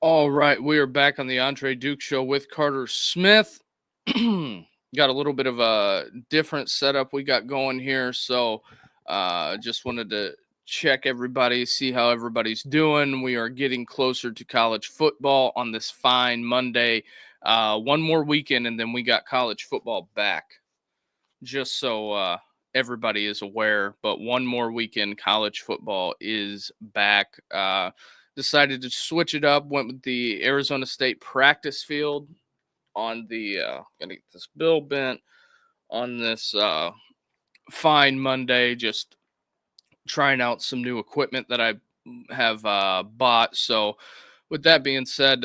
All right, we are back on the Andre Duke Show with Carter Smith. Got a little bit of a different setup we got going here, so just wanted to check everybody, see how everybody's doing. We are getting closer to college football on this fine Monday. One more weekend, and then we got college football back. Just so everybody is aware, but one more weekend, college football is back. Decided to switch it up. Went with the Arizona State practice field on the. Gonna get this bill bent on this fine Monday. Just trying out some new equipment that I have bought. So, with that being said,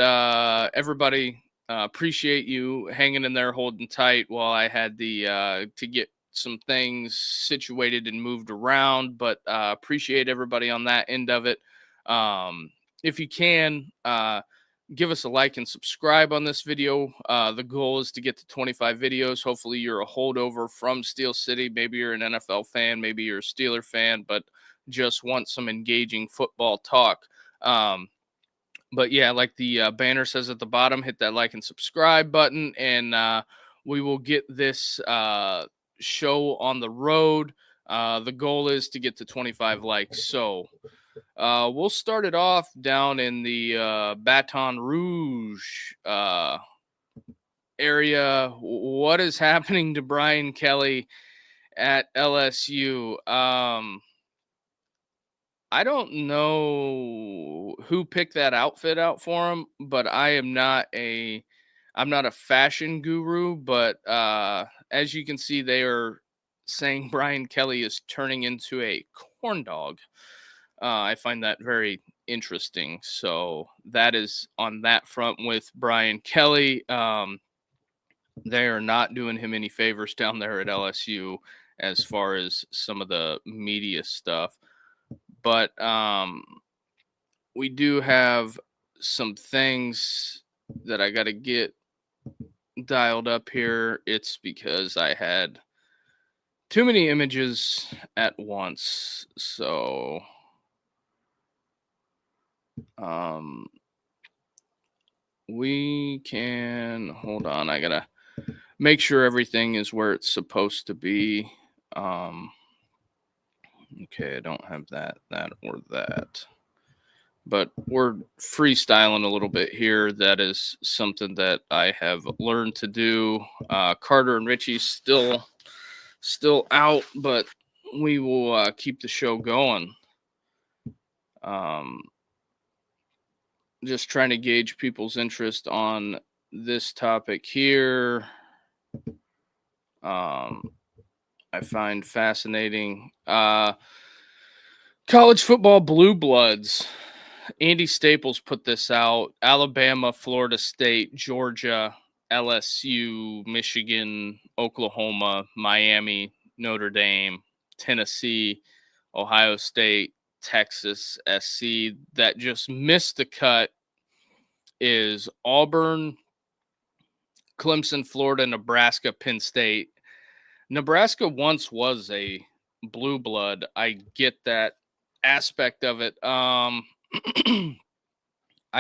everybody, appreciate you hanging in there, holding tight while I had the to get some things situated and moved around. But appreciate everybody on that end of it. If you can, give us a like and subscribe on this video. The goal is to get to 25 videos. Hopefully, you're a holdover from Steel City. Maybe you're an NFL fan, maybe you're a Steeler fan, but just want some engaging football talk. But yeah, like the banner says at the bottom, hit that like and subscribe button, and we will get this show on the road. The goal is to get to 25 likes. So we'll start it off down in the Baton Rouge area. What is happening to Brian Kelly at LSU? I don't know who picked that outfit out for him, but I'm not a fashion guru, but as you can see, they are saying Brian Kelly is turning into a corn dog. I find that very interesting. So that is on that front with Brian Kelly. They are not doing him any favors down there at LSU as far as some of the media stuff. But we do have some things that I got to get dialed up here. It's because I had too many images at once. So we can hold on. I got to make sure everything is where it's supposed to be. Okay, I don't have that, or that. But we're freestyling a little bit here. That is something that I have learned to do. Carter and Richie still out, but we will keep the show going. Just trying to gauge people's interest on this topic here. I find fascinating. College football blue bloods. Andy Staples put this out. Alabama, Florida State, Georgia, LSU, Michigan, Oklahoma, Miami, Notre Dame, Tennessee, Ohio State, Texas, SC. That just missed the cut is Auburn, Clemson, Florida, Nebraska, Penn State. Nebraska once was a blue blood. I get that aspect of it. I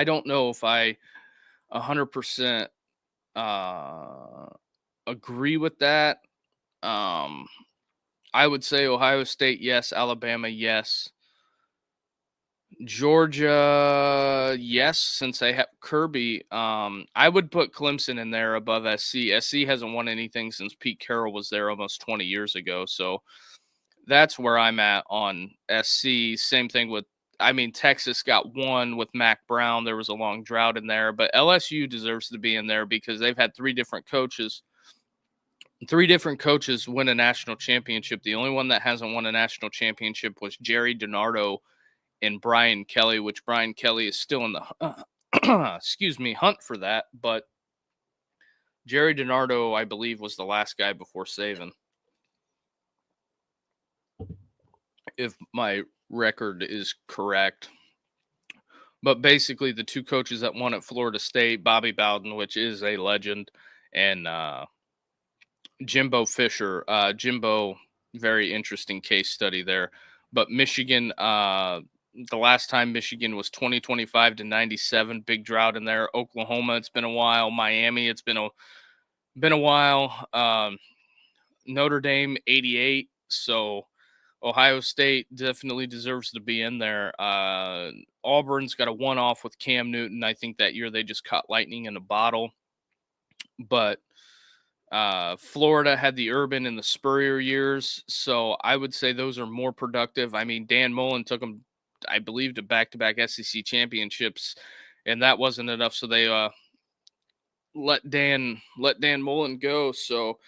don't know if I 100% agree with that. I would say Ohio State, yes. Alabama, yes. Georgia, yes, since they have Kirby. I would put Clemson in there above SC. SC hasn't won anything since Pete Carroll was there almost 20 years ago. So that's where I'm at on SC. Same thing with, Texas got one with Mac Brown. There was a long drought in there, but LSU deserves to be in there because they've had three different coaches win a national championship. The only one that hasn't won a national championship was Jerry DiNardo and Brian Kelly, which Brian Kelly is still in the hunt for that. But Jerry DiNardo, I believe, was the last guy before Saban, if my record is correct. But basically, the two coaches that won at Florida State, Bobby Bowden, which is a legend, and Jimbo Fisher. Jimbo, very interesting case study there. But Michigan, The last time Michigan was 2025 to 97, big drought in there. Oklahoma, it's been a while. Miami, it's been a while. Notre Dame 88. So Ohio State definitely deserves to be in there. Auburn's got a one-off with Cam Newton. I think that year they just caught lightning in a bottle. But Florida had the Urban and the Spurrier years, so I would say those are more productive. I mean, Dan Mullen took them, I believe, to back-to-back SEC championships, and that wasn't enough. So they let Dan Mullen go. So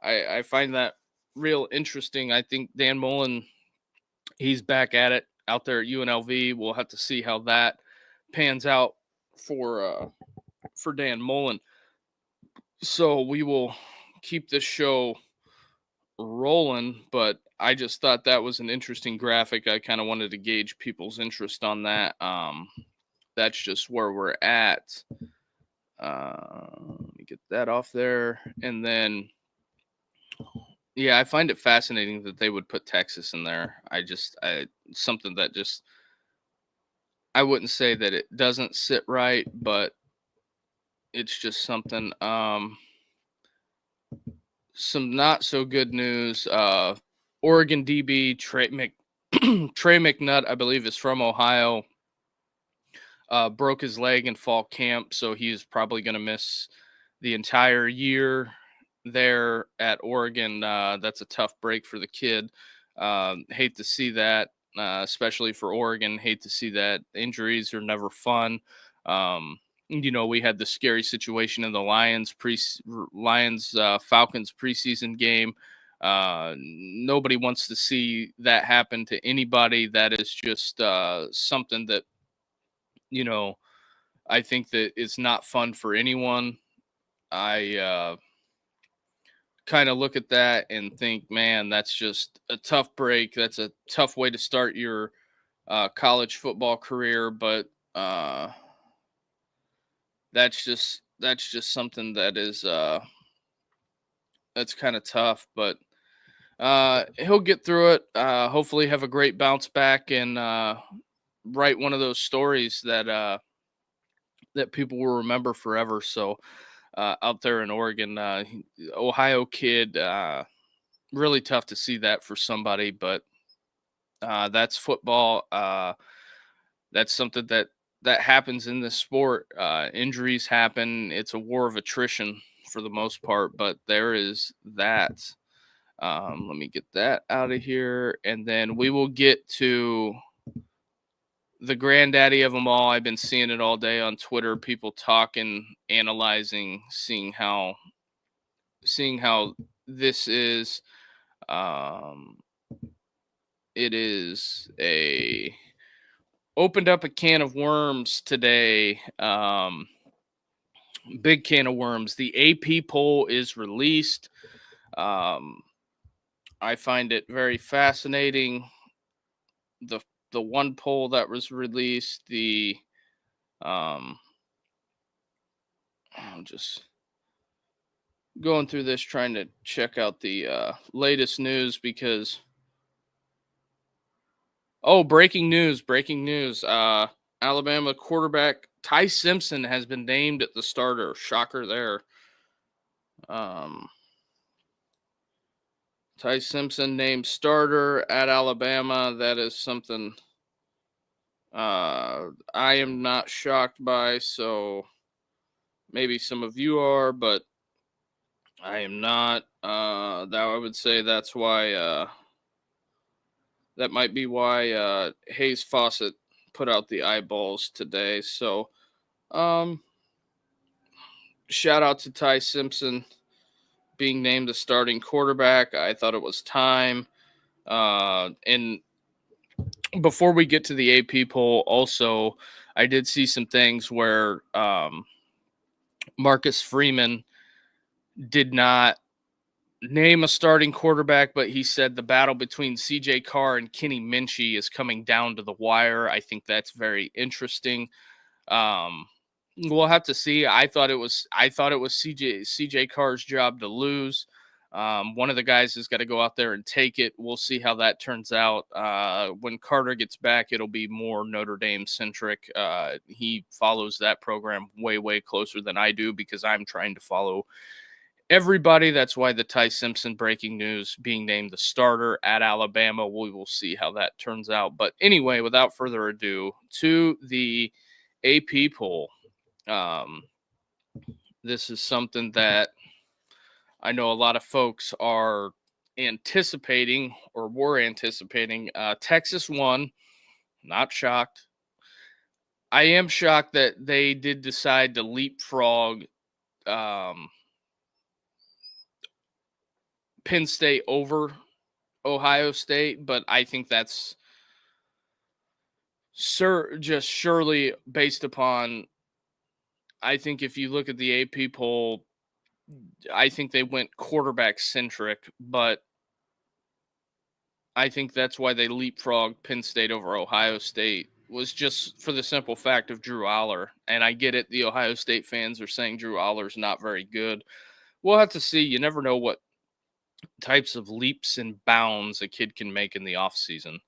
I find that real interesting. I think Dan Mullen, he's back at it out there at UNLV. We'll have to see how that pans out for Dan Mullen. So we will keep this show rolling, but I just thought that was an interesting graphic. I kind of wanted to gauge people's interest on that. That's just where we're at. Let me get that off there. And then, yeah, I find it fascinating that they would put Texas in there. Something that just, I wouldn't say that it doesn't sit right, but it's just something. Some not so good news. Oregon DB Trey McNutt, I believe, is from Ohio. Broke his leg in fall camp, so he's probably going to miss the entire year there at Oregon. That's a tough break for the kid. Hate to see that, especially for Oregon. Hate to see that. Injuries are never fun. We had the scary situation in the Falcons preseason game. Nobody wants to see that happen to anybody. That is just something that, I think that it's not fun for anyone. I kind of look at that and think, man, that's just a tough break. That's a tough way to start your college football career, but that's just something that is that's kind of tough. But he'll get through it. Hopefully, have a great bounce back and write one of those stories that that people will remember forever. So out there in Oregon, Ohio kid, really tough to see that for somebody, but that's football. That's something that happens in this sport. Injuries happen. It's a war of attrition for the most part, but there is that. Let me get that out of here, and then we will get to the granddaddy of them all. I've been seeing it all day on Twitter, people talking, analyzing, seeing how this is. It is opened up a can of worms today. Big can of worms. The AP poll is released. I find it very fascinating. The one poll that was released, I'm just going through this, trying to check out the latest news because, breaking news. Alabama quarterback Ty Simpson has been named at the starter. Shocker there. Ty Simpson named starter at Alabama. That is something I am not shocked by. So maybe some of you are, but I am not. That I would say that's why. That might be why Hayes Fawcett put out the eyeballs today. So, shout out to Ty Simpson being named the starting quarterback. I thought it was time. And before we get to the AP poll, also, I did see some things where Marcus Freeman did not name a starting quarterback, but he said the battle between CJ Carr and Kenny Minchey is coming down to the wire. I think that's very interesting. We'll have to see. I thought it was CJ Carr's job to lose. One of the guys has got to go out there and take it. We'll see how that turns out. When Carter gets back, it'll be more Notre Dame centric. He follows that program way, way closer than I do because I'm trying to follow everybody. That's why the Ty Simpson breaking news being named the starter at Alabama. We will see how that turns out. But anyway, without further ado, to the AP poll. This is something that I know a lot of folks are anticipating or were anticipating. Texas won. Not shocked. I am shocked that they did decide to leapfrog Penn State over Ohio State, but I think that's just surely based upon. I think if you look at the AP poll, I think they went quarterback centric, but I think that's why they leapfrogged Penn State over Ohio State, was just for the simple fact of Drew Aller. And I get it. The Ohio State fans are saying Drew Aller's not very good. We'll have to see. You never know what types of leaps and bounds a kid can make in the offseason.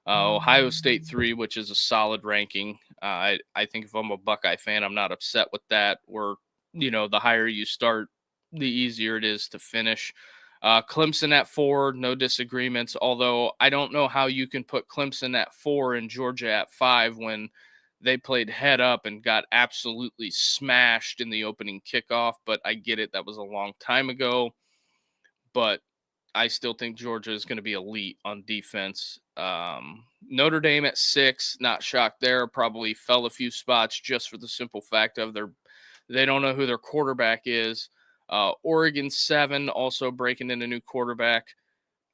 Ohio State 3, which is a solid ranking. I think if I'm a Buckeye fan, I'm not upset with that. The higher you start, the easier it is to finish. Clemson at 4, no disagreements. Although I don't know how you can put Clemson at 4 and Georgia at 5 when they played head up and got absolutely smashed in the opening kickoff. But I get it. That was a long time ago. But I still think Georgia is going to be elite on defense. Notre Dame at 6, not shocked there. Probably fell a few spots just for the simple fact of they don't know who their quarterback is. Oregon 7, also breaking in a new quarterback.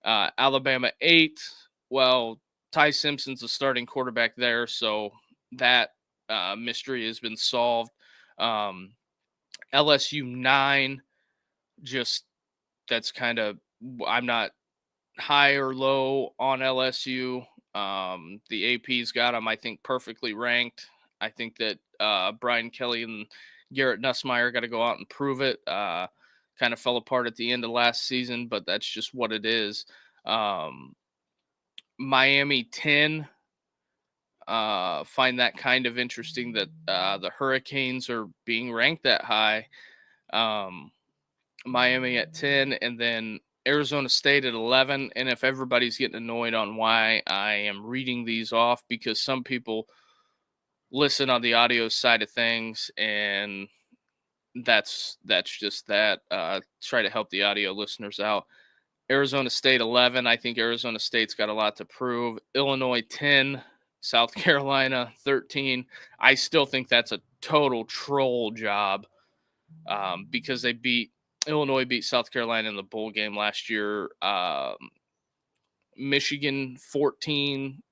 Alabama 8. Well, Ty Simpson's the starting quarterback there, so that mystery has been solved. LSU 9, just that's kind of, I'm not high or low on LSU. The AP's got them, I think, perfectly ranked. I think that Brian Kelly and Garrett Nussmeier got to go out and prove it. Kind of fell apart at the end of last season, but that's just what it is. Miami 10. Find that kind of interesting that the Hurricanes are being ranked that high. Miami at 10, and then Arizona State at 11. And if everybody's getting annoyed on why I am reading these off, because some people listen on the audio side of things, and that's just that. Try to help the audio listeners out. Arizona State 11. I think Arizona State's got a lot to prove. Illinois 10. South Carolina 13. I still think that's a total troll job because Illinois beat South Carolina in the bowl game last year. Michigan 14,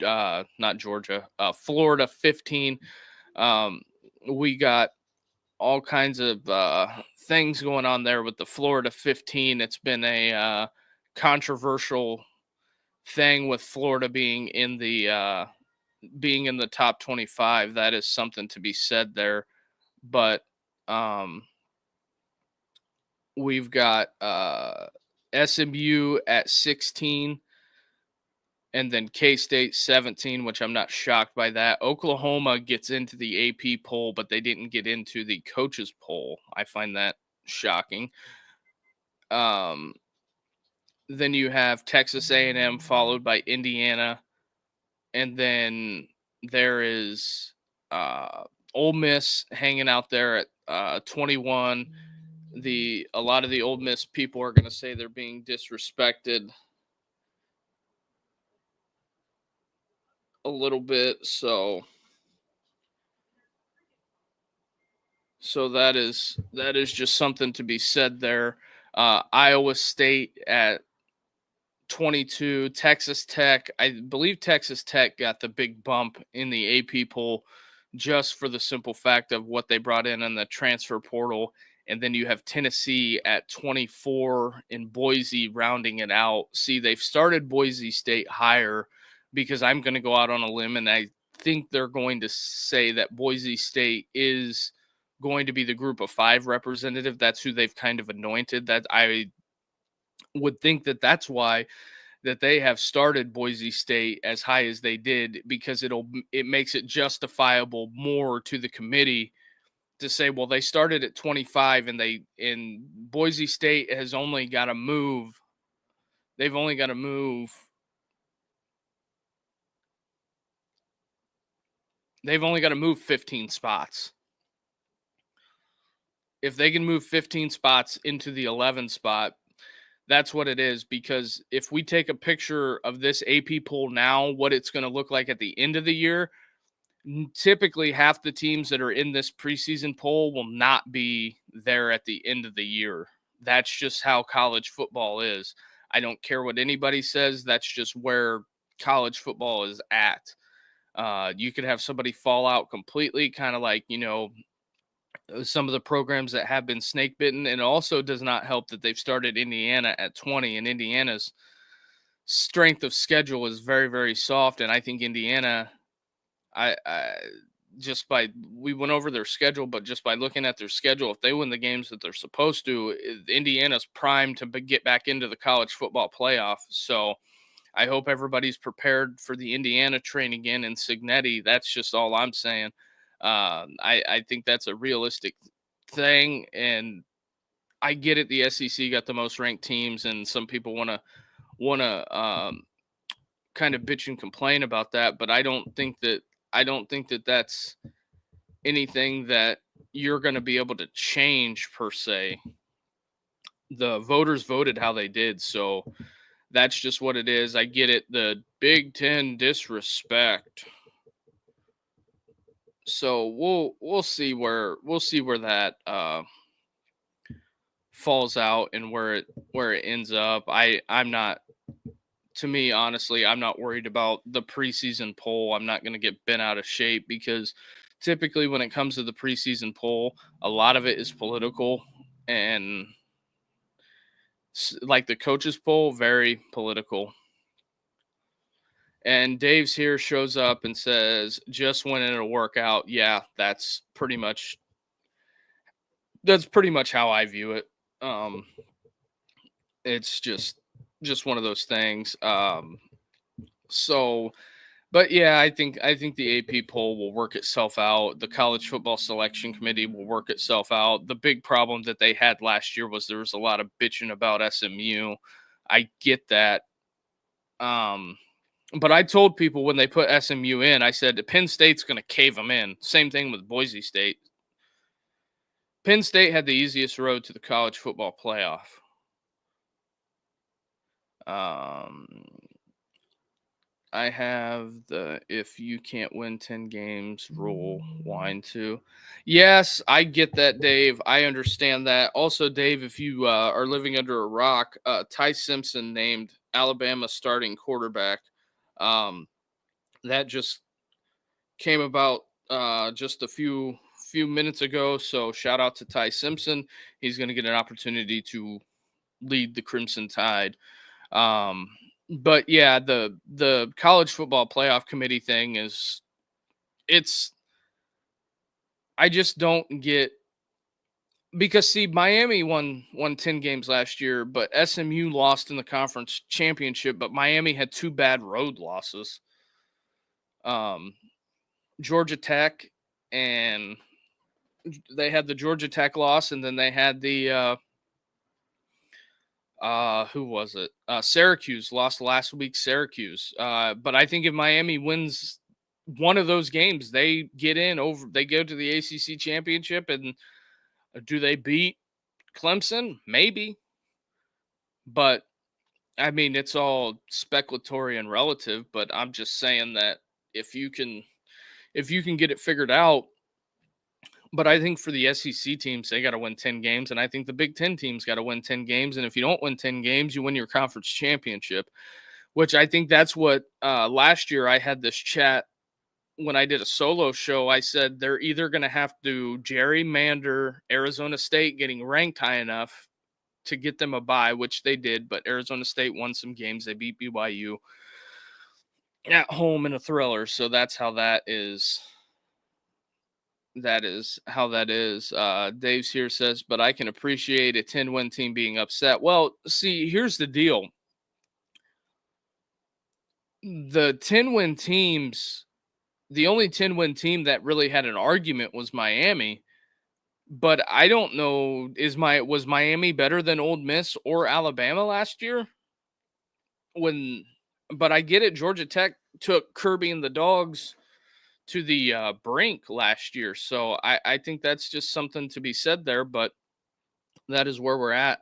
not Georgia. Florida 15. We got all kinds of things going on there with the Florida 15. It's been a controversial thing with Florida being in the top 25. That is something to be said there. But we've got SMU at 16, and then K-State 17, which I'm not shocked by that. Oklahoma gets into the AP poll, but they didn't get into the coaches poll. I find that shocking. Then you have Texas A&M followed by Indiana, and then there is Ole Miss hanging out there at 21. A lot of the Ole Miss people are going to say they're being disrespected a little bit, so that is just something to be said there. Iowa State at 22. Texas Tech, I believe Texas Tech got the big bump in the AP poll just for the simple fact of what they brought in the transfer portal. And then you have Tennessee at 24 and Boise rounding it out. See, they've started Boise State higher because I'm going to go out on a limb, and I think they're going to say that Boise State is going to be the group of 5 representative. That's who they've kind of anointed. That would think that that's why that they have started Boise State as high as they did, because it makes it justifiable more to the committee to say, well, they started at 25 and Boise State has only got to move. They've only got to move. They've only got to move 15 spots. If they can move 15 spots into the 11 spot, that's what it is. Because if we take a picture of this AP poll now, what it's going to look like at the end of the year, typically half the teams that are in this preseason poll will not be there at the end of the year. That's just how college football is. I don't care what anybody says. That's just where college football is at. You could have somebody fall out completely, kind of like, some of the programs that have been snake bitten. And it also does not help that they've started Indiana at 20, and Indiana's strength of schedule is very, very soft. And I think Indiana, I we went over their schedule, but just by looking at their schedule, if they win the games that they're supposed to, Indiana's primed to get back into the college football playoff. So I hope everybody's prepared for the Indiana train again in Signetti. That's just all I'm saying. I think that's a realistic thing, and I get it. The SEC got the most ranked teams, and some people want to kind of bitch and complain about that, but I don't think that that's anything that you're going to be able to change per se. The voters voted how they did, so that's just what it is. I get it. The Big Ten disrespect. So we'll see where that falls out and where it ends up. I'm not. To me, honestly, I'm not worried about the preseason poll. I'm not going to get bent out of shape, because typically when it comes to the preseason poll, a lot of it is political, and like the coaches poll, very political. And Dave's here shows up and says, just when it'll work out. Yeah, that's pretty much how I view it. It's just one of those things. So, but yeah, I think the AP poll will work itself out. The college football selection committee will work itself out. The big problem that they had last year was there was a lot of bitching about SMU. I get that. But I told people when they put SMU in, I said Penn State's going to cave them in. Same thing with Boise State. Penn State had the easiest road to the college football playoff. I have the if you can't win 10 games rule wine too. Yes, I get that, Dave. I understand that. Also, Dave, if you are living under a rock, Ty Simpson named Alabama starting quarterback. That just came about just a few minutes ago. So shout out to Ty Simpson. He's going to get an opportunity to lead the Crimson Tide. But yeah, the college football playoff committee thing I just don't get, because see, Miami won 10 games last year, but SMU lost in the conference championship, but Miami had 2 bad road losses. Georgia Tech, and they had the Georgia Tech loss, and then they had the who was it? Syracuse lost last week. Syracuse. But I think if Miami wins one of those games, they get in over. They go to the ACC championship, and do they beat Clemson? Maybe. But I mean, it's all speculatory and relative. But I'm just saying that if you can get it figured out. But I think for the SEC teams, they got to win 10 games. And I think the Big Ten teams got to win 10 games. And if you don't win 10 games, you win your conference championship, which I think that's what last year I had this chat when I did a solo show. I said they're either going to have to gerrymander Arizona State getting ranked high enough to get them a bye, which they did. But Arizona State won some games. They beat BYU at home in a thriller. So that's how that is. That is how that is. Dave's here says, but I can appreciate a 10-win team being upset. Well, see, here's the deal. The 10-win teams, the only 10-win team that really had an argument was Miami. But I don't know, was Miami better than Old Miss or Alabama last year? When but I get it, Georgia Tech took Kirby and the Dogs to the brink last year. So I think that's just something to be said there. But that is where we're at.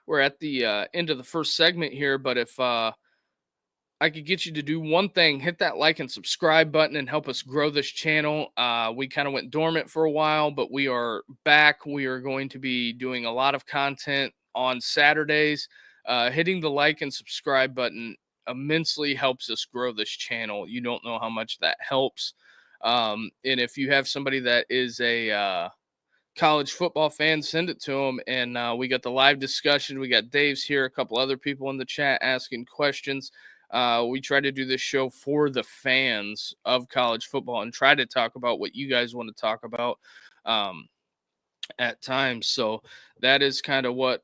We're at the end of the first segment here. But if I could get you to do one thing, hit that like and subscribe button and help us grow this channel. We kind of went dormant for a while, but we are back. We are going to be doing a lot of content on Saturdays. Hitting the like and subscribe button immensely helps us grow this channel. You don't know how much that helps. And if you have somebody that is a college football fan, send it to them. And we got the live discussion. We got Dave's here, a couple other people in the chat asking questions. We try to do this show for the fans of college football and try to talk about what you guys want to talk about at times. So that is kind of what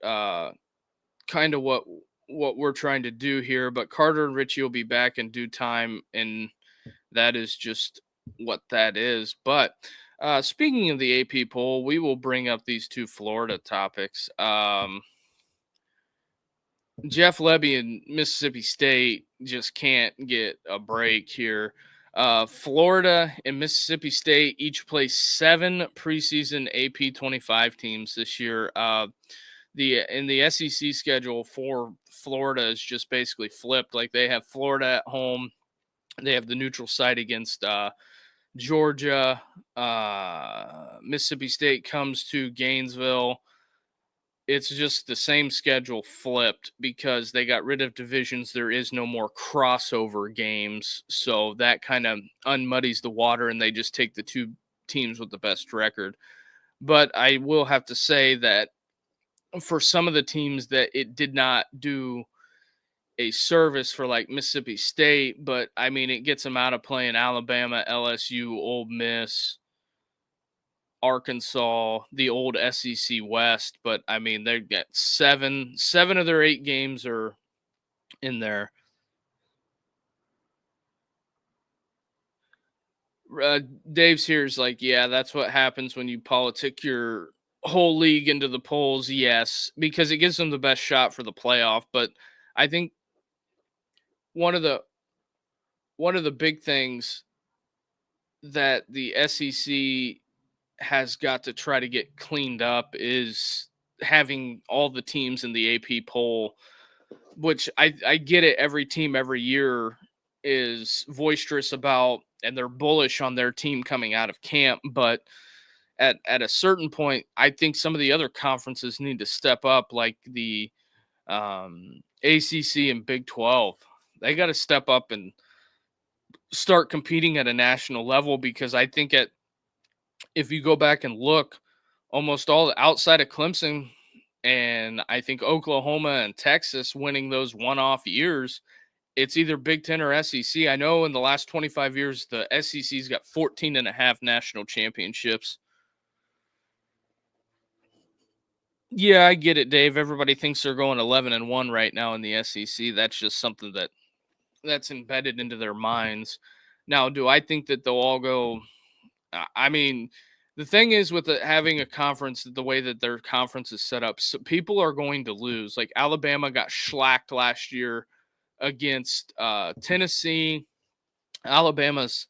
we're trying to do here. But Carter and Richie will be back in due time, and that is just what that is. But speaking of the AP poll, we will bring up these two Florida topics. Jeff Lebby and Mississippi State just can't get a break here. Florida and Mississippi State each play 7 preseason AP 25 teams this year. In the SEC schedule for Florida is just basically flipped. Like they have Florida at home, they have the neutral site against Georgia. Mississippi State comes to Gainesville. It's just the same schedule flipped because they got rid of divisions. There is no more crossover games. So that kind of unmuddies the water and they just take the 2 teams with the best record. But I will have to say that for some of the teams that it did not do a service for, like Mississippi State, but I mean, it gets them out of playing Alabama, LSU, Ole Miss, Arkansas, the old SEC West, but I mean they get seven of their 8 games are in there. Dave's here is like, yeah, that's what happens when you politic your whole league into the polls. Yes, because it gives them the best shot for the playoff. But I think one of the big things that the SEC has got to try to get cleaned up is having all the teams in the AP poll, which I get it. Every team every year is boisterous about, and they're bullish on their team coming out of camp. But at a certain point, I think some of the other conferences need to step up, like the ACC and Big 12. They got to step up and start competing at a national level because I think if you go back and look, almost all outside of Clemson and I think Oklahoma and Texas winning those one-off years, it's either Big 10 or SEC. I know in the last 25 years, the SEC's got 14 and a half national championships. Yeah, I get it, Dave. Everybody thinks they're going 11-1 right now in the SEC. That's just something that's embedded into their minds. Now, do I think that they'll all go? I mean, the thing is with having a conference, the way that their conference is set up, so people are going to lose. Like Alabama got shellacked last year against Tennessee. Alabama's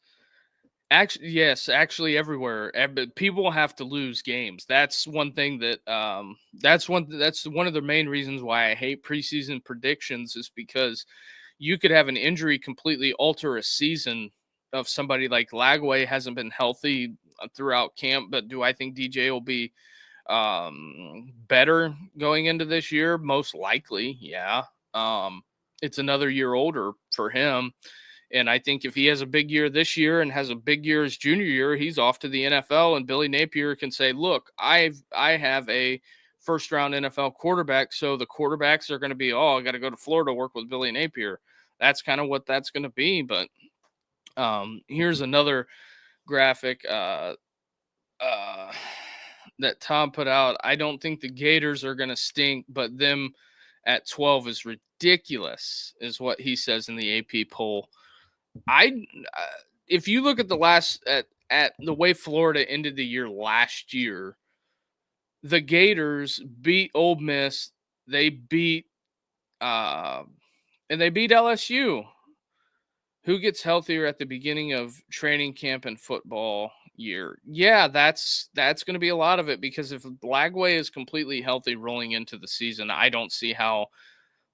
actually everywhere. People have to lose games. That's one thing that that's one of the main reasons why I hate preseason predictions is because you could have an injury completely alter a season of somebody. Like Lagway hasn't been healthy throughout camp, but do I think DJ will be better going into this year? Most likely, yeah. It's another year older for him. And I think if he has a big year this year and has a big year his junior year, he's off to the NFL. And Billy Napier can say, look, I have a first round NFL quarterback. So the quarterbacks are going to be, I got to go to Florida, work with Billy Napier. That's kind of what that's going to be. But here's another graphic. uh, that Tom put out. I don't think the Gators are going to stink, but them at 12 is ridiculous, is what he says in the AP poll. If you look at the last at the way Florida ended the year last year, the Gators beat Ole Miss. They beat uh, and they beat LSU. Who gets healthier at the beginning of training camp and football year? Yeah, that's going to be a lot of it, because if Blagway is completely healthy rolling into the season, I don't see how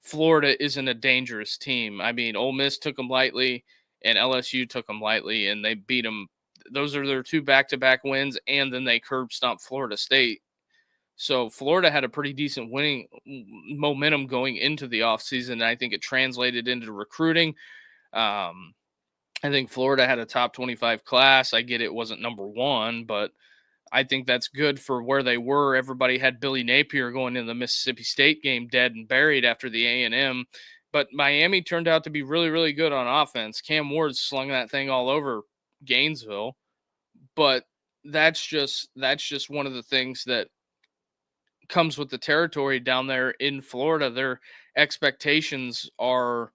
Florida isn't a dangerous team. I mean, Ole Miss took them lightly and LSU took them lightly, and they beat them. Those are their two back-to-back wins, and then they curb stomped Florida State. So Florida had a pretty decent winning momentum going into the offseason, and I think it translated into recruiting. Um, I think Florida had a top 25 class. I get it wasn't number one, but I think that's good for where they were. Everybody had Billy Napier going in the Mississippi State game dead and buried after the A&M. But Miami turned out to be really, really good on offense. Cam Ward slung that thing all over Gainesville. But that's just one of the things that comes with the territory down there in Florida. Their expectations are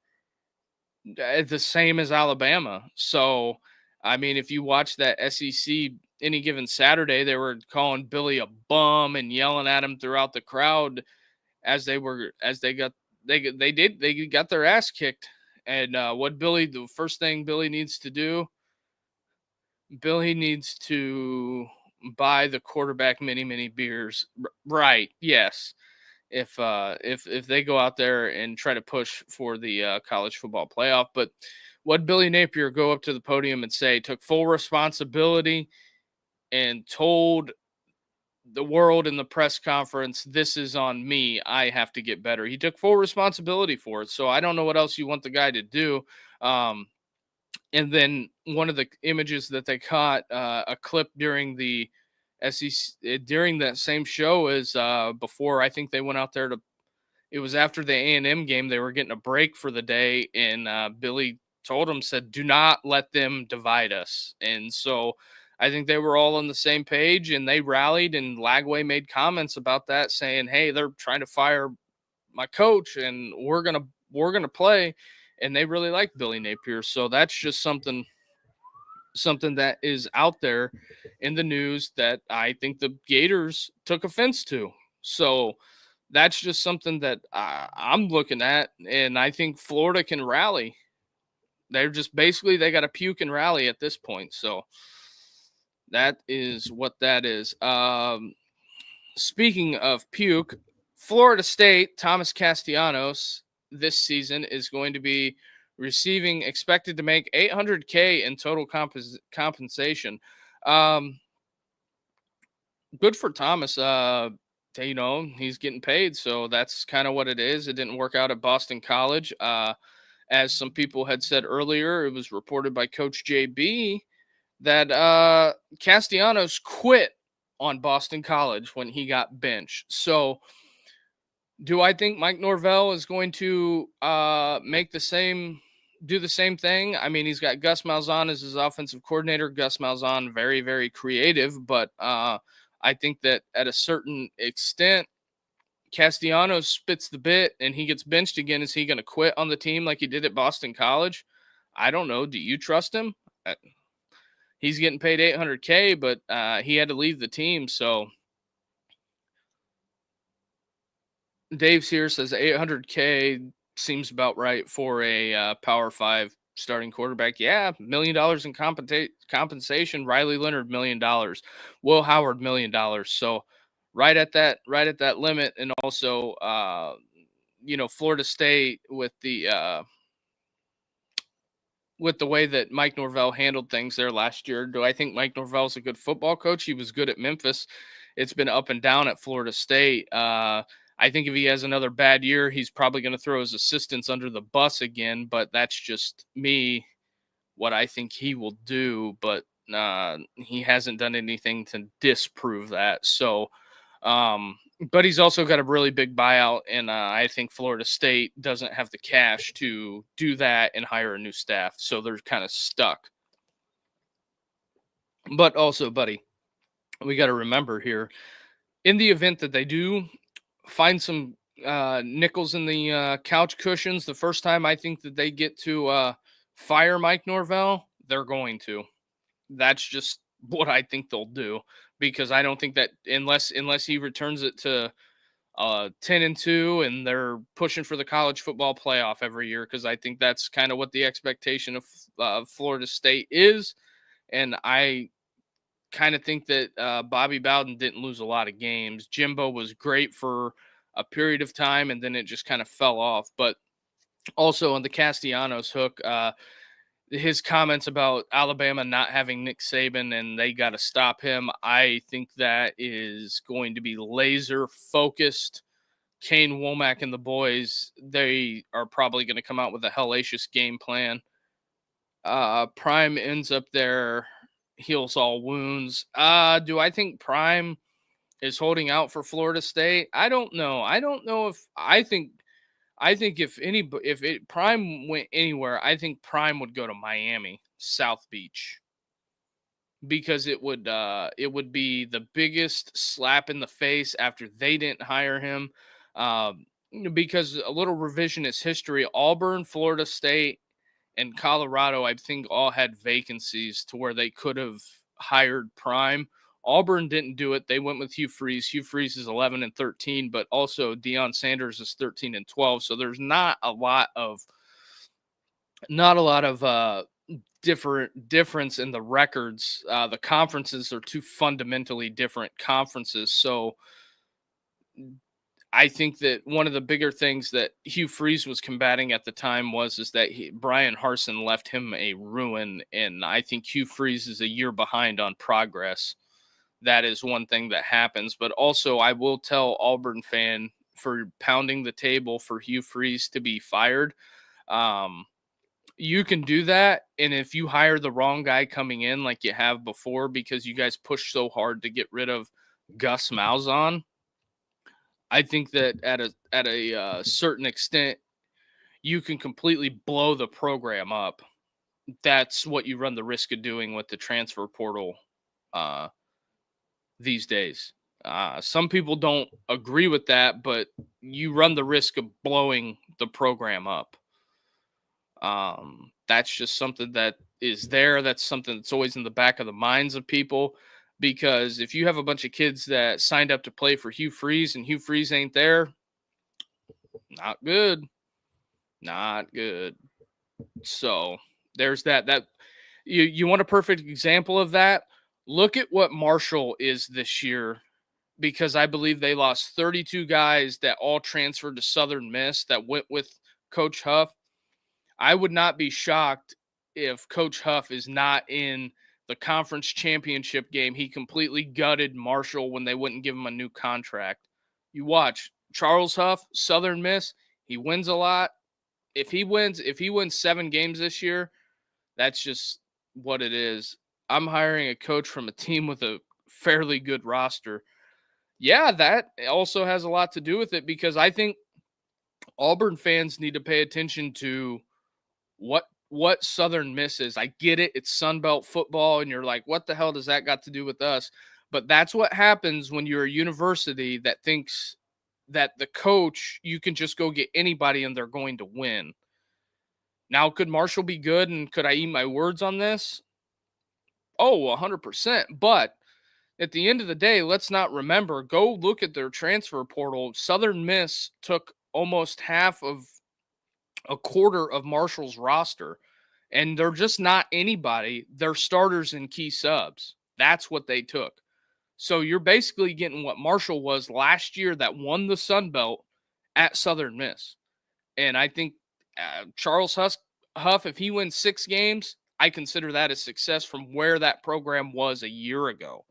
the same as Alabama. So, I mean, if you watch that SEC any given Saturday, they were calling Billy a bum and yelling at him throughout the crowd as they got their ass kicked. And the first thing Billy needs to do, Billy needs to buy the quarterback many beers. Right? Yes. If they go out there and try to push for the college football playoff. But what Billy Napier go up to the podium and say, took full responsibility and told the world in the press conference, this is on me. I have to get better. He took full responsibility for it. So I don't know what else you want the guy to do. And then one of the images that they caught, a clip during the SEC during that same show is before I think they went out there to. It was after the A&M game. They were getting a break for the day, and Billy told them, said, "Do not let them divide us." And so I think they were all on the same page, and they rallied. And Lagway made comments about that, saying, "Hey, they're trying to fire my coach, and we're gonna play." And they really like Billy Napier, so that's just something that is out there in the news that I think the Gators took offense to. So that's just something that I'm looking at, and I think Florida can rally. They're just basically they got to puke and rally at this point. So that is what that is. Speaking of puke, Florida State, Thomas Castellanos this season is going to be expected to make $800K in total compensation. Good for Thomas. He's getting paid, so that's kind of what it is. It didn't work out at Boston College. As some people had said earlier, it was reported by Coach JB that Castellanos quit on Boston College when he got benched. So do I think Mike Norvell is going to do the same thing? I mean, he's got Gus Malzahn as his offensive coordinator. Gus Malzahn, very, very creative, but I think that at a certain extent, Castellanos spits the bit and he gets benched again. Is he going to quit on the team like he did at Boston College? I don't know. Do you trust him? He's getting paid $800K, but he had to leave the team, so Dave's here says $800K seems about right for a Power 5 starting quarterback. Yeah, $1 million in compensation. Riley Leonard, $1 million. Will Howard, $1 million. So right at that limit. And also, Florida State with the way that Mike Norvell handled things there last year. Do I think Mike Norvell's a good football coach? He was good at Memphis. It's been up and down at Florida State. I think if he has another bad year, he's probably going to throw his assistants under the bus again, but that's just me, what I think he will do, but he hasn't done anything to disprove that. So, but he's also got a really big buyout, and I think Florida State doesn't have the cash to do that and hire a new staff, so they're kind of stuck. But also, buddy, we got to remember here, in the event that they do find some nickels in the couch cushions, the first time I think that they get to fire Mike Norvell, they're going to. That's just what I think they'll do, because I don't think that unless he returns it to 10-2 and they're pushing for the college football playoff every year, because I think that's kind of what the expectation of Florida State is. And I kind of think that Bobby Bowden didn't lose a lot of games. Jimbo was great for a period of time, and then it just kind of fell off. But also on the Castellanos hook, his comments about Alabama not having Nick Saban and they got to stop him, I think that is going to be laser focused. Kane Womack and the boys, they are probably going to come out with a hellacious game plan. Prime ends up there, heals all wounds. Do I think Prime is holding out for Florida State? I don't know. If if Prime went anywhere, I think Prime would go to Miami, South Beach, because it would be the biggest slap in the face after they didn't hire him. Because a little revisionist history, Auburn, Florida State, and Colorado, I think, all had vacancies to where they could have hired Prime. Auburn didn't do it. They went with Hugh Freeze. Hugh Freeze is 11-13, but also Deion Sanders is 13-12. So there's not a lot of difference in the records. The conferences are two fundamentally different conferences. So I think that one of the bigger things that Hugh Freeze was combating at the time is that Brian Harsin left him a ruin, and I think Hugh Freeze is a year behind on progress. That is one thing that happens. But also, I will tell Auburn fan for pounding the table for Hugh Freeze to be fired. You can do that, and if you hire the wrong guy coming in like you have before, because you guys pushed so hard to get rid of Gus Malzahn, I think that at a certain extent, you can completely blow the program up. That's what you run the risk of doing with the transfer portal these days. Some people don't agree with that, but you run the risk of blowing the program up. That's just something that is there. That's something that's always in the back of the minds of people. Because if you have a bunch of kids that signed up to play for Hugh Freeze and Hugh Freeze ain't there, not good. Not good. So there's that. That you want a perfect example of that? Look at what Marshall is this year, because I believe they lost 32 guys that all transferred to Southern Miss that went with Coach Huff. I would not be shocked if Coach Huff is not in the conference championship game. He completely gutted Marshall when they wouldn't give him a new contract. You watch Charles Huff, Southern Miss, he wins a lot. If he wins 7 games this year, that's just what it is. I'm hiring a coach from a team with a fairly good roster. Yeah, that also has a lot to do with it, because I think Auburn fans need to pay attention to what Southern Miss is. I get it. It's Sunbelt football, and you're like, what the hell does that got to do with us? But that's what happens when you're a university that thinks that the coach, you can just go get anybody and they're going to win. Now, could Marshall be good, and could I eat my words on this? Oh, 100%. But at the end of the day, let's not remember, go look at their transfer portal. Southern Miss took almost a quarter of Marshall's roster, and they're just not anybody. They're starters and key subs. That's what they took. So you're basically getting what Marshall was last year that won the Sun Belt at Southern Miss. And I think Charles Huff, if he wins 6 games, I consider that a success from where that program was a year ago.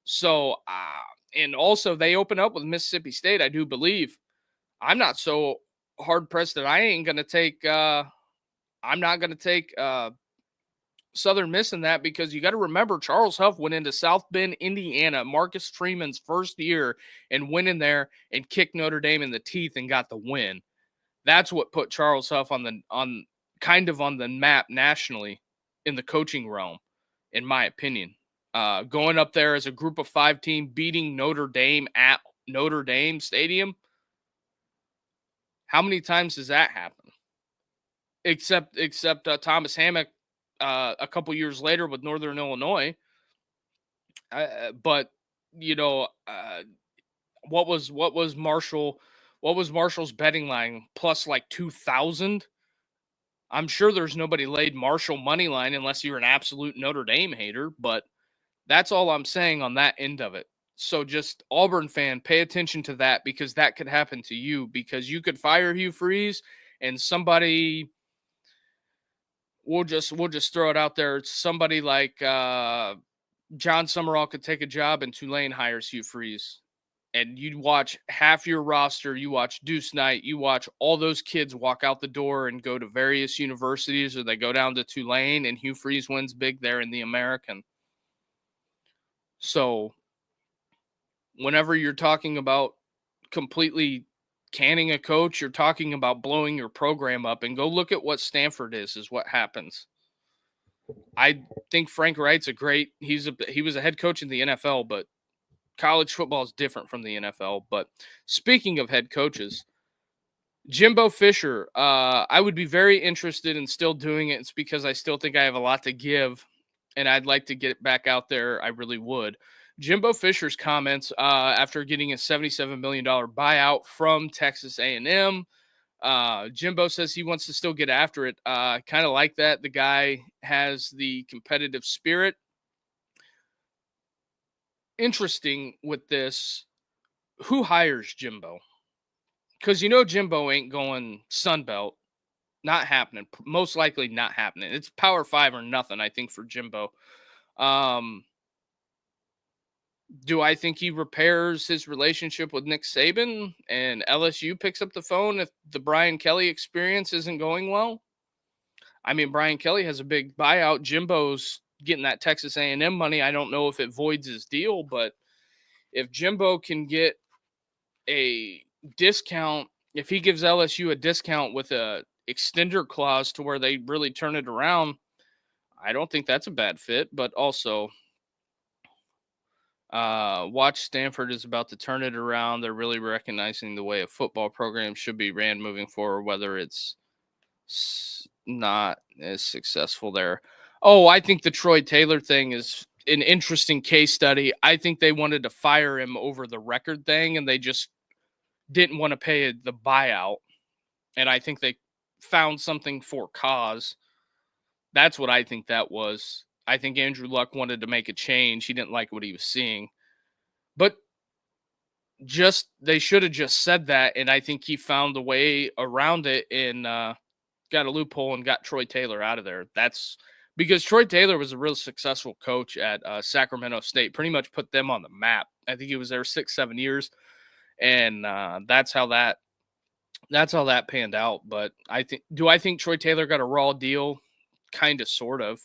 So, and also they open up with Mississippi State, I do believe. I'm not so hard pressed that I ain't going to take, I'm not going to take Southern Miss in that, because you got to remember Charles Huff went into South Bend, Indiana, Marcus Freeman's first year, and went in there and kicked Notre Dame in the teeth and got the win. That's what put Charles Huff on the map nationally in the coaching realm, in my opinion. Going up there as a group of 5 team, beating Notre Dame at Notre Dame Stadium. How many times does that happen? Except Thomas Hammock a couple years later with Northern Illinois. But you know, what was Marshall's betting line plus like 2,000? I'm sure there's nobody laid Marshall money line unless you're an absolute Notre Dame hater, but that's all I'm saying on that end of it. So just Auburn fan, pay attention to that because that could happen to you because you could fire Hugh Freeze and somebody we'll just throw it out there. Somebody like John Summerall could take a job and Tulane hires Hugh Freeze. And you'd watch half your roster, you watch Deuce Knight, you watch all those kids walk out the door and go to various universities or they go down to Tulane and Hugh Freeze wins big there in the American. So whenever you're talking about completely canning a coach, you're talking about blowing your program up and go look at what Stanford is what happens. I think Frank Wright's he was a head coach in the NFL, but college football is different from the NFL. But speaking of head coaches, Jimbo Fisher, I would be very interested in still doing it. It's because I still think I have a lot to give and I'd like to get it back out there. I really would. Jimbo Fisher's comments after getting a $77 million buyout from Texas A&M. Jimbo says he wants to still get after it. Kind of like that. The guy has the competitive spirit. Interesting with this, who hires Jimbo? Because Jimbo ain't going Sunbelt. Not happening. Most likely not happening. It's Power 5 or nothing, I think, for Jimbo. Do I think he repairs his relationship with Nick Saban and LSU picks up the phone if the Brian Kelly experience isn't going well? I mean, Brian Kelly has a big buyout. Jimbo's getting that Texas A&M money. I don't know if it voids his deal, but if Jimbo can get a discount, if he gives LSU a discount with a extender clause to where they really turn it around, I don't think that's a bad fit. But also, watch Stanford is about to turn it around. They're really recognizing the way a football program should be ran moving forward, whether it's not as successful there. Oh, I think the Troy Taylor thing is an interesting case study. I think they wanted to fire him over the record thing, and they just didn't want to pay the buyout. And I think they found something for cause. That's what I think that was. I think Andrew Luck wanted to make a change. He didn't like what he was seeing. But they should have just said that, and I think he found a way around it and got a loophole and got Troy Taylor out of there. That's because Troy Taylor was a real successful coach at Sacramento State, pretty much put them on the map. I think he was there 6-7 years, and that's how that panned out. But I think Troy Taylor got a raw deal? Kind of, sort of,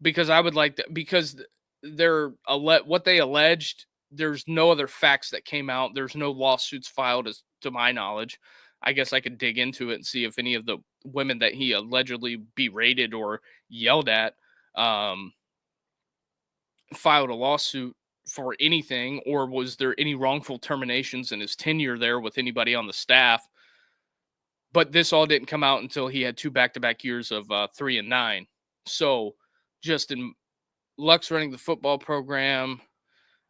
because I would like to, because what they alleged, there's no other facts that came out. There's no lawsuits filed to my knowledge. I guess I could dig into it and see if any of the women that he allegedly berated or yelled at filed a lawsuit for anything, or was there any wrongful terminations in his tenure there with anybody on the staff. But this all didn't come out until he had 2 back-to-back years of 3-9. So just in Luck's running the football program,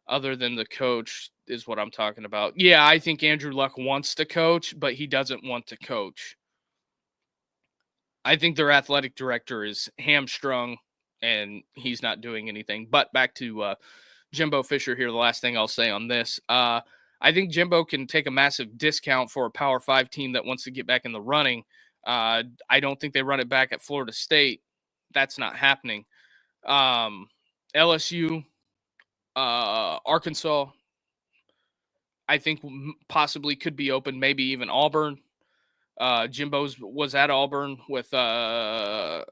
other than the coach, is what I'm talking about. Yeah, I think Andrew Luck wants to coach, but he doesn't want to coach. I think their athletic director is hamstrung, and he's not doing anything. But back to Jimbo Fisher here, the last thing I'll say on this. I think Jimbo can take a massive discount for a Power 5 team that wants to get back in the running. I don't think they run it back at Florida State. That's not happening. LSU, Arkansas, I think possibly could be open, maybe even Auburn. Jimbo was at Auburn with I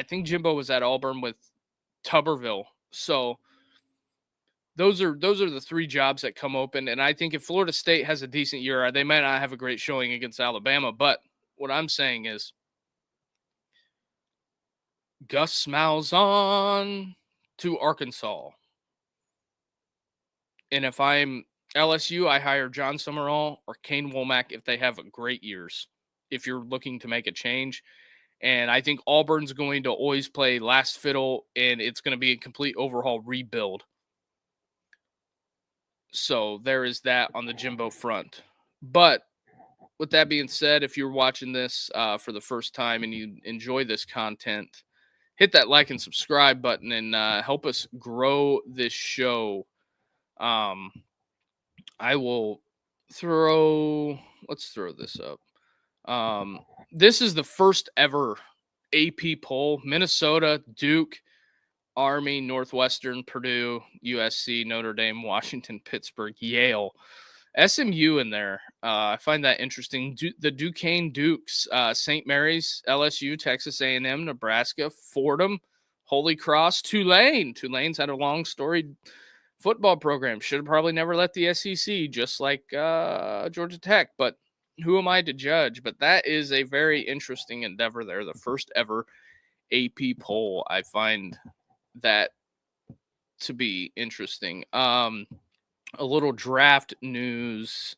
think Jimbo was at Auburn with Tuberville. So those are the 3 jobs that come open. And I think if Florida State has a decent year, they might not have a great showing against Alabama. But what I'm saying is Gus Malzahn, to Arkansas. And if I'm LSU, I hire John Summerall or Kane Womack if they have great years. If you're looking to make a change. And I think Auburn's going to always play last fiddle, and it's going to be a complete overhaul rebuild. So there is that on the Jimbo front. But with that being said, if you're watching this for the first time and you enjoy this content, hit that like and subscribe button and help us grow this show. I will let's throw this up. This is the first ever AP poll. Minnesota, Duke, Army, Northwestern, Purdue, USC, Notre Dame, Washington, Pittsburgh, Yale, SMU in there. I find that interesting. The Duquesne Dukes, St. Mary's, LSU, Texas A&M, Nebraska, Fordham, Holy Cross, Tulane. Tulane's had a long storied football program. Should have probably never let the SEC, just like Georgia Tech. But who am I to judge? But that is a very interesting endeavor there. The first ever AP poll. I find that to be interesting. A little draft news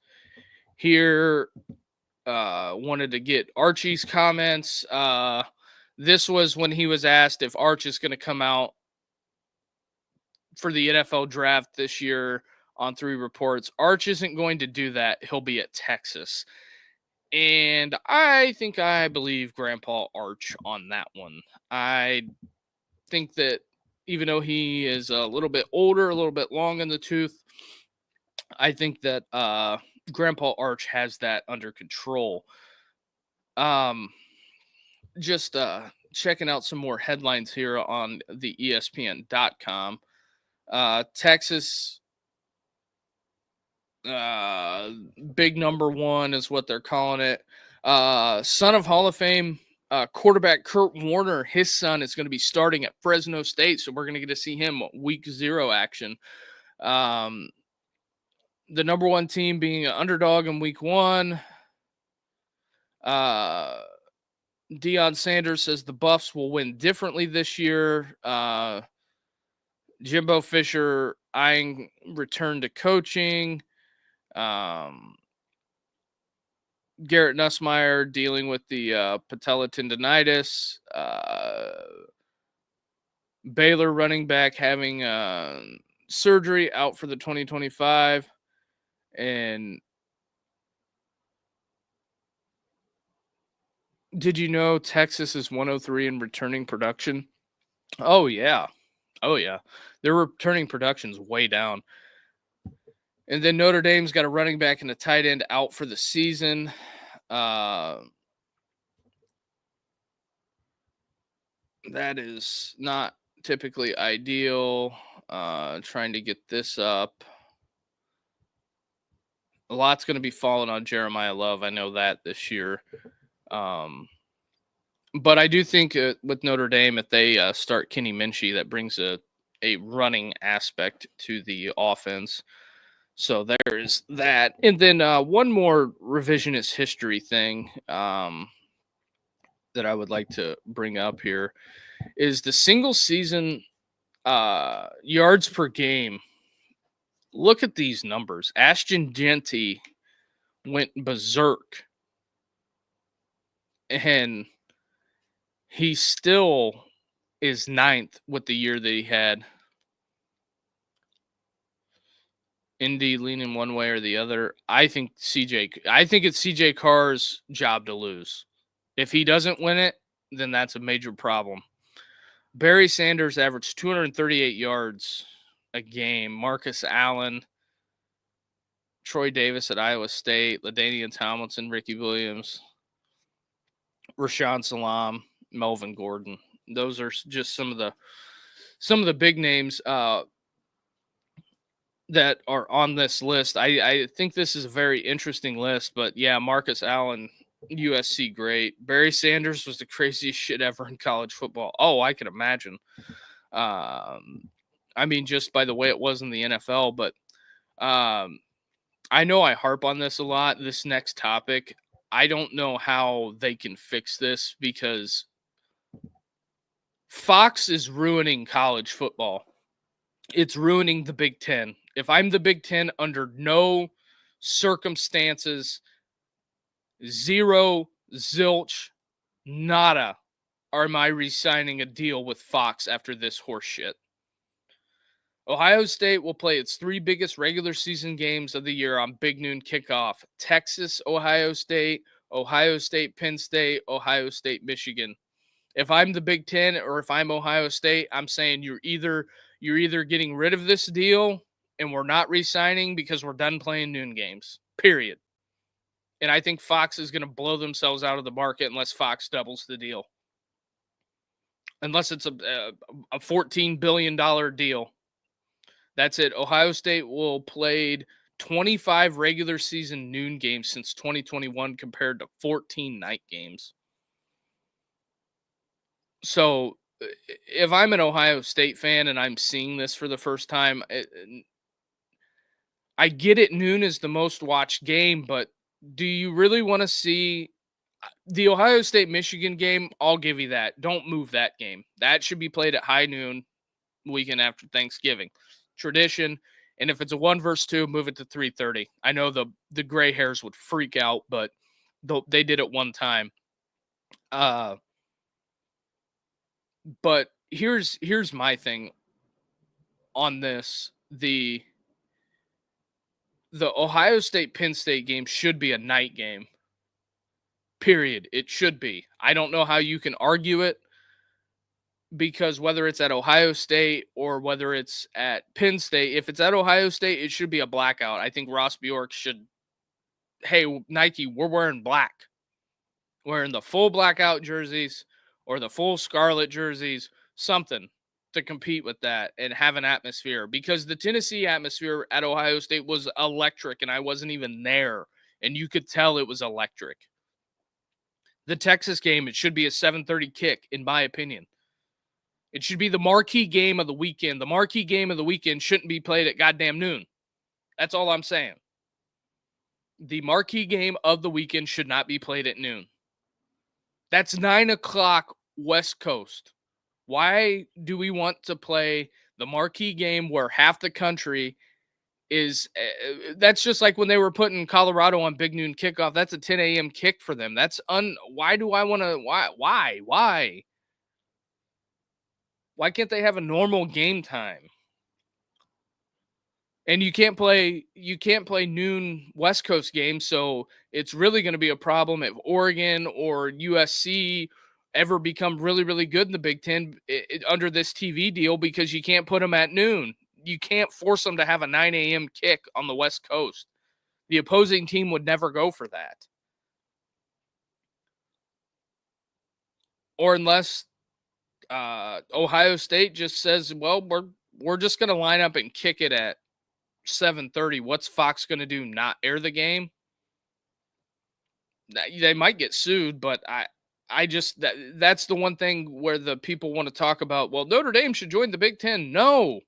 here. Wanted to get Archie's comments. This was when he was asked if Arch is going to come out for the NFL draft this year on 3 reports. Arch isn't going to do that. He'll be at Texas. And I think I believe Grandpa Arch on that one. I think that even though he is a little bit older, a little bit long in the tooth, I think that Grandpa Arch has that under control. Just checking out some more headlines here on the ESPN.com. Texas, big number 1 is what they're calling it. Son of Hall of Fame quarterback Kurt Warner, his son is going to be starting at Fresno State, so we're going to get to see him week 0 action. The number 1 team being an underdog in week 1. Deion Sanders says the Buffs will win differently this year. Jimbo Fisher eyeing return to coaching. Garrett Nussmeier dealing with the patella tendonitis. Baylor running back having surgery, out for the 2025. And did you know Texas is 103 in returning production? Oh, yeah. Their returning production's way down. And then Notre Dame's got a running back and a tight end out for the season. That is not typically ideal. Trying to get this up. A lot's going to be falling on Jeremiah Love. I know that this year. But I do think with Notre Dame, if they start Kenny Minchie, that brings a running aspect to the offense. So there is that. And then one more revisionist history thing that I would like to bring up here is the single season yards per game. Look at these numbers. Ashton Genty went berserk. And he still is 9th with the year that he had. Indy leaning one way or the other. I think it's CJ Carr's job to lose. If he doesn't win it, then that's a major problem. Barry Sanders averaged 238 yards a game. Marcus Allen, Troy Davis at Iowa State, LaDainian Tomlinson, Ricky Williams, Rashawn Salam, Melvin Gordon. Those are just some of the big names that are on this list. I think this is a very interesting list, but yeah, Marcus Allen, USC great. Barry Sanders was the craziest shit ever in college football. Oh, I can imagine. I mean, just by the way it was in the NFL, but I know I harp on this a lot, this next topic. I don't know how they can fix this because Fox is ruining college football. It's ruining the Big Ten. If I'm the Big Ten, under no circumstances, zero, zilch, nada, am I re-signing a deal with Fox after this horse shit. Ohio State will play its 3 biggest regular season games of the year on Big Noon kickoff. Texas, Ohio State, Penn State, Ohio State, Michigan. If I'm the Big Ten or if I'm Ohio State, I'm saying you're either getting rid of this deal and we're not re-signing because we're done playing noon games. Period. And I think Fox is going to blow themselves out of the market unless Fox doubles the deal. Unless it's a $14 billion deal. That's it. Ohio State will played 25 regular season noon games since 2021 compared to 14 night games. So if I'm an Ohio State fan and I'm seeing this for the first time, I get it. Noon is the most watched game, but do you really want to see the Ohio State Michigan game? I'll give you that. Don't move that game. That should be played at high noon weekend after Thanksgiving. Tradition. And if it's a 1 versus 2, move it to 3:30. I know the gray hairs would freak out, but they did it one time. But here's my thing on this. The Ohio State Penn State game should be a night game. Period. It should be. I don't know how you can argue it, because whether it's at Ohio State or whether it's at Penn State, if it's at Ohio State, it should be a blackout. I think Ross Bjork should, hey, Nike, we're wearing black. Wearing the full blackout jerseys or the full scarlet jerseys, something to compete with that and have an atmosphere, because the Tennessee atmosphere at Ohio State was electric and I wasn't even there, and you could tell it was electric. The Texas game, it should be a 7:30 kick, in my opinion. It should be the marquee game of the weekend. The marquee game of the weekend shouldn't be played at goddamn noon. That's all I'm saying. The marquee game of the weekend should not be played at noon. That's 9 o'clock West Coast. Why do we want to play the marquee game where half the country is? That's just like when they were putting Colorado on Big Noon kickoff. That's a 10 a.m. kick for them. Why do I want to? Why? Why can't they have a normal game time? And you can't play noon West Coast games, so it's really going to be a problem if Oregon or USC ever become really, really good in the Big Ten under this TV deal, because you can't put them at noon. You can't force them to have a 9 a.m. kick on the West Coast. The opposing team would never go for that. Or unless Ohio State just says, well, we're just going to line up and kick it at 7:30. What's Fox going to do? Not air the game? They might get sued, but I just that's the one thing where the people want to talk about, well, Notre Dame should join the Big Ten. No.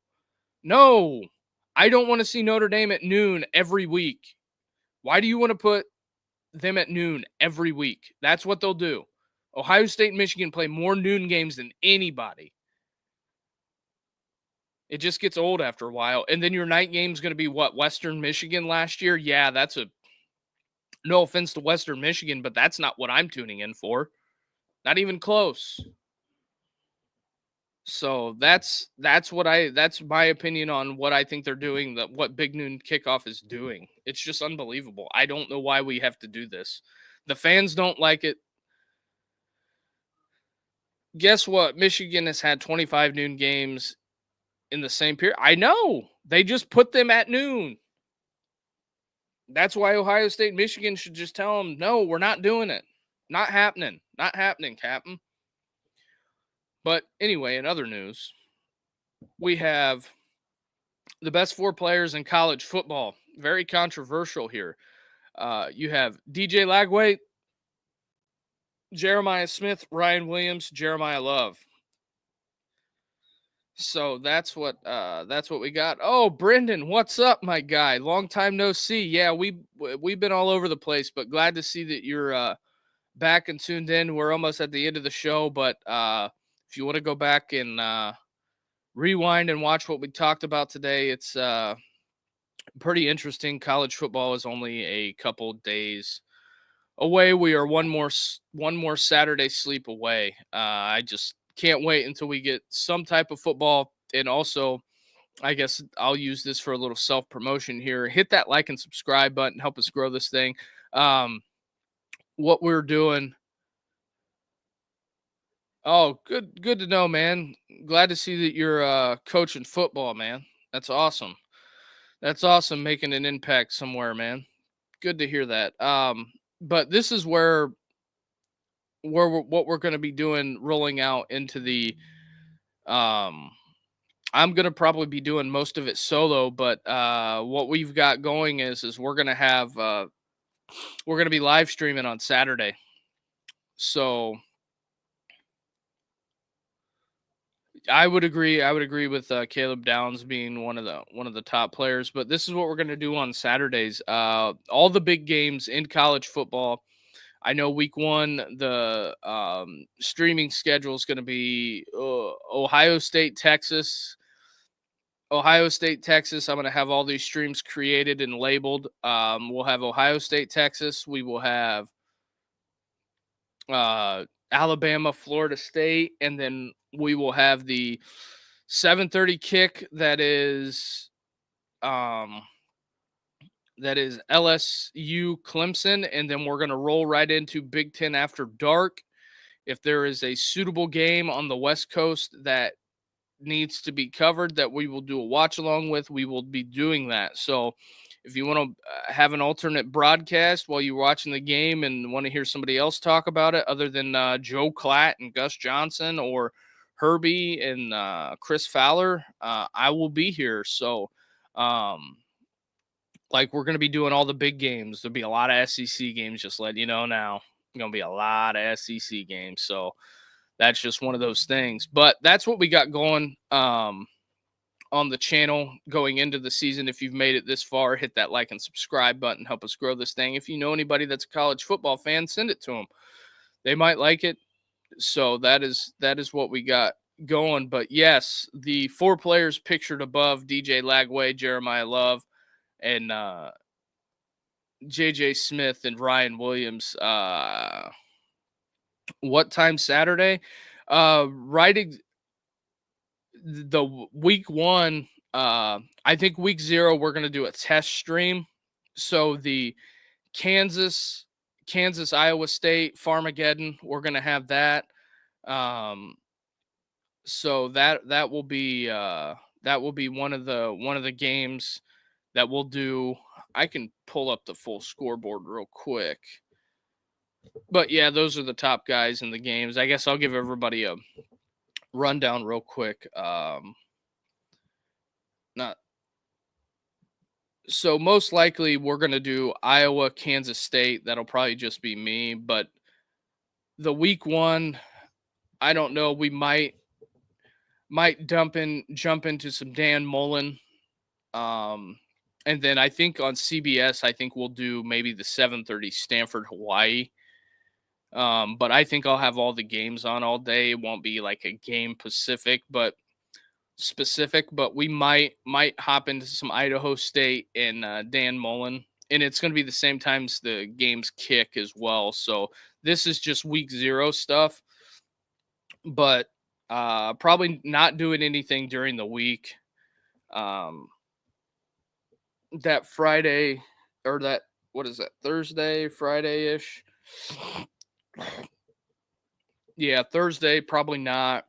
I don't want to see Notre Dame at noon every week. Why do you want to put them at noon every week? That's what they'll do. Ohio State and Michigan play more noon games than anybody. It just gets old after a while. And then your night game is going to be what? Western Michigan last year? Yeah, that's no offense to Western Michigan, but that's not what I'm tuning in for. Not even close. So that's my opinion on what I think they're doing, what Big Noon Kickoff is doing. It's just unbelievable. I don't know why we have to do this. The fans don't like it. Guess what? Michigan has had 25 noon games in the same period. I know. They just put them at noon. That's why Ohio State and Michigan should just tell them, no, we're not doing it. Not happening. Not happening, Captain. But anyway, in other news, we have the best 4 players in college football. Very controversial here. You have DJ Lagway, Jeremiah Smith, Ryan Williams, Jeremiah Love. So that's what we got. Oh, Brendan, what's up, my guy? Long time no see. Yeah, we've been all over the place, but glad to see that you're back and tuned in. We're almost at the end of the show, but if you want to go back and rewind and watch what we talked about today, it's pretty interesting. College football is only a couple days away. We are one more Saturday sleep away. I just can't wait until we get some type of football. And also, I guess I'll use this for a little self promotion here. Hit that like and subscribe button. Help us grow this thing. What we're doing. Oh, good to know, man. Glad to see that you're coaching football, man. That's awesome. That's awesome, making an impact somewhere, man. Good to hear that. But this is what we're going to be doing, rolling out into the um I'm going to probably be doing most of it solo, but what we've got going is we're going to have we're going to be live streaming on Saturday. So I would agree with Caleb Downs being one of the top players, but this is what we're going to do on Saturdays. All the big games in college football. I know week 1 the streaming schedule is going to be Ohio State, Texas. Ohio State, Texas. I'm going to have all these streams created and labeled. We'll have Ohio State, Texas. We will have Alabama, Florida State, and then we will have the 7:30 kick um that is LSU Clemson, and then we're going to roll right into Big 10 after dark. If there is a suitable game on the West Coast that needs to be covered that we will do a watch along with, we will be doing that. So if you want to have an alternate broadcast while you're watching the game and want to hear somebody else talk about it other than Joe Klatt and Gus Johnson or Herbie and Chris Fowler, I will be here. So like we're going to be doing all the big games. There'll be a lot of SEC games, just letting you know now. Going to be a lot of SEC games. So that's just one of those things. But that's what we got going on the channel going into the season. If you've made it this far, hit that like and subscribe button. Help us grow this thing. If you know anybody that's a college football fan, send it to them. They might like it. So that is what we got going. But yes, the 4 players pictured above, DJ Lagway, Jeremiah Love, and JJ Smith and Ryan Williams. What time Saturday? Right. The week 1. I think week 0 we're gonna do a test stream. So the Kansas, Iowa State, Farmageddon, we're gonna have that. So that will be one of the games that we'll do. I can pull up the full scoreboard real quick. But yeah, those are the top guys in the games. I guess I'll give everybody a rundown real quick. Not so most likely we're gonna do Iowa, Kansas State. That'll probably just be me. But the week 1, I don't know. We might jump into some Dan Mullen. And then I think on CBS, I think we'll do maybe the 7:30 Stanford, Hawaii. But I think I'll have all the games on all day. It won't be like a game specific, but we might hop into some Idaho State and Dan Mullen, and it's going to be the same times the games kick as well. So this is just week 0 stuff, but probably not doing anything during the week. That Friday or that what is that Thursday, Friday ish? Yeah, Thursday probably not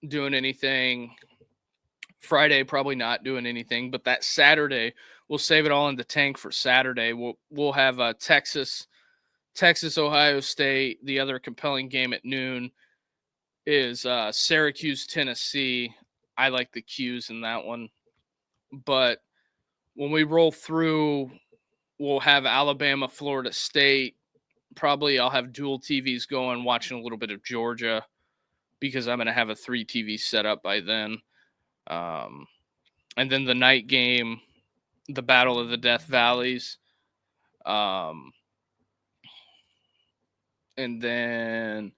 doing anything. Friday probably not doing anything, but that Saturday we'll save it all in the tank for Saturday. We'll have Texas, Ohio State. The other compelling game at noon is Syracuse, Tennessee. I like the Qs in that one, but when we roll through, we'll have Alabama, Florida State. Probably I'll have dual TVs going, watching a little bit of Georgia because I'm going to have a 3 TV set up by then. And then the night game, the Battle of the Death Valleys. And then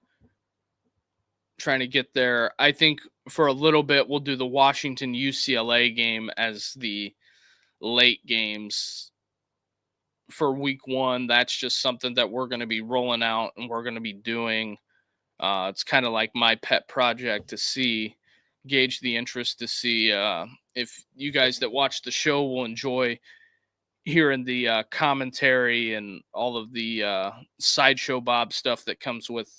trying to get there. I think for a little bit we'll do the Washington UCLA game as the late games for week 1. That's just something that we're going to be rolling out and we're going to be doing. It's kind of like my pet project to gauge the interest to see if you guys that watch the show will enjoy hearing the commentary and all of the sideshow Bob stuff that comes with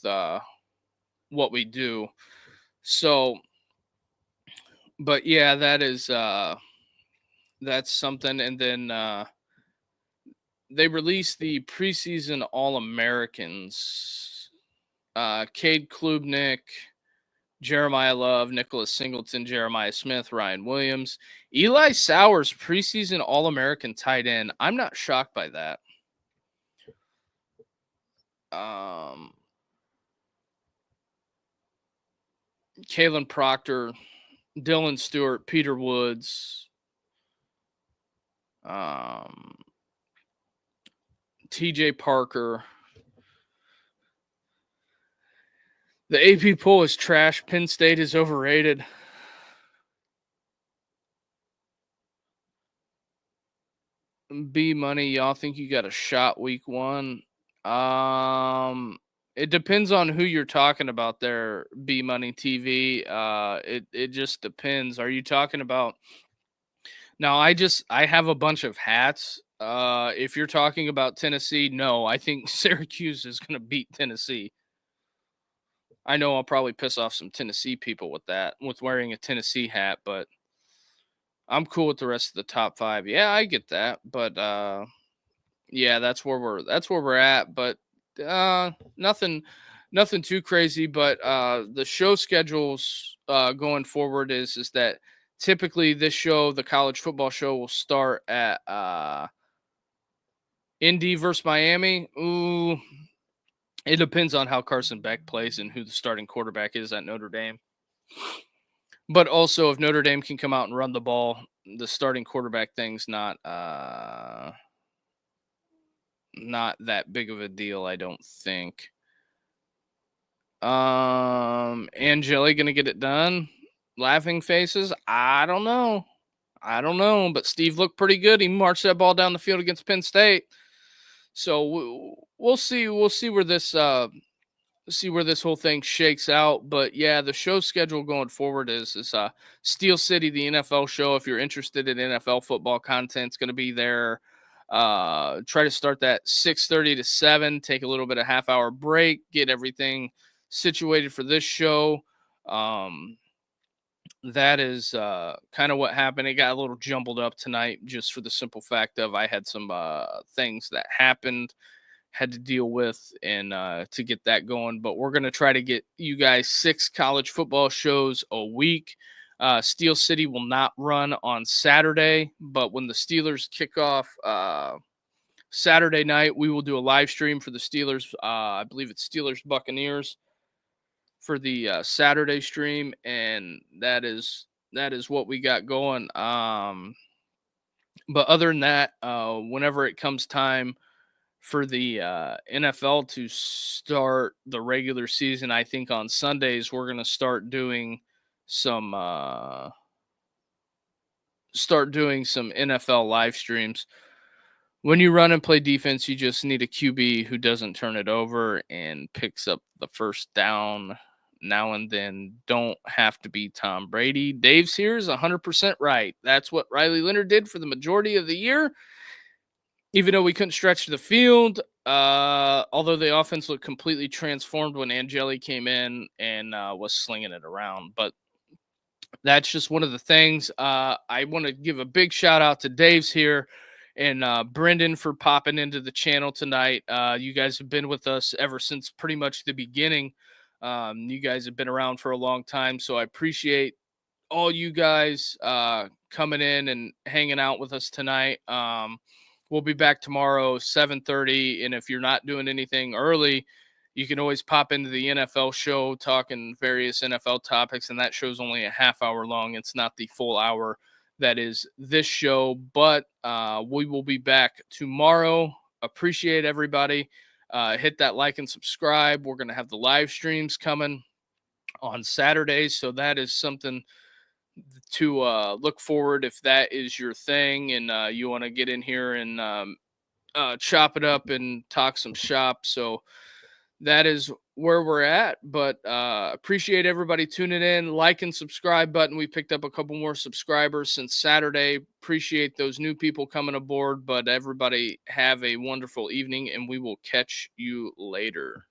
what we do. So, but yeah, that's something. And then they released the preseason All Americans. Cade Klubnik, Jeremiah Love, Nicholas Singleton, Jeremiah Smith, Ryan Williams, Eli Sowers, preseason All American tight end. I'm not shocked by that. Kalen Proctor, Dylan Stewart, Peter Woods, TJ Parker. The AP poll is trash. Penn State is overrated. B Money, y'all think you got a shot week 1? It depends on who you're talking about there, B Money TV. It just depends. Are you talking about? Now, I have a bunch of hats. If you're talking about Tennessee, no, I think Syracuse is going to beat Tennessee. I know I'll probably piss off some Tennessee people with wearing a Tennessee hat, but I'm cool with the rest of the top 5. Yeah, I get that, but yeah, that's where we're at. But nothing too crazy. But the show schedules going forward is that typically this show, the college football show, will start at Indy versus Miami. Ooh. It depends on how Carson Beck plays and who the starting quarterback is at Notre Dame. But also, if Notre Dame can come out and run the ball, the starting quarterback thing's not that big of a deal, I don't think. Angeli gonna get it done? Laughing faces? I don't know. But Steve looked pretty good. He marched that ball down the field against Penn State. So we'll see. We'll see where this whole thing shakes out. But yeah, the show schedule going forward is Steel City, the NFL show. If you're interested in NFL football content, it's going to be there. Try to start that 6:30 to 7. Take a little bit of half-hour break. Get everything situated for this show. That is kind of what happened. It got a little jumbled up tonight, just for the simple fact of I had some things that happened. Had to deal with and to get that going. But we're going to try to get you guys 6 college football shows a week. Steel City will not run on Saturday, but when the Steelers kick off Saturday night, we will do a live stream for the Steelers. I believe it's Steelers Buccaneers for the Saturday stream, and that is what we got going. But other than that, whenever it comes time for the NFL to start the regular season, I think on Sundays we're going to start doing some NFL live streams. When you run and play defense, you just need a QB who doesn't turn it over and picks up the first down now and then. Don't have to be Tom Brady. Dave's here is 100% right. That's what Riley Leonard did for the majority of the year. Even though we couldn't stretch the field, although the offense looked completely transformed when Angeli came in and was slinging it around. But that's just one of the things. I want to give a big shout out to Dave's here and Brendan for popping into the channel tonight. You guys have been with us ever since pretty much the beginning. You guys have been around for a long time, so I appreciate all you guys coming in and hanging out with us tonight. We'll be back tomorrow, 7:30. And if you're not doing anything early, you can always pop into the NFL show talking various NFL topics. And that show's only a half hour long. It's not the full hour that is this show. But we will be back tomorrow. Appreciate everybody. Hit that like and subscribe. We're going to have the live streams coming. on Saturday. So that is something to look forward if that is your thing and you want to get in here and chop it up and talk some shop. So that is where we're at. But appreciate everybody tuning in. Like and subscribe button. We picked up a couple more subscribers since Saturday. Appreciate those new people coming aboard. But everybody have a wonderful evening, and we will catch you later.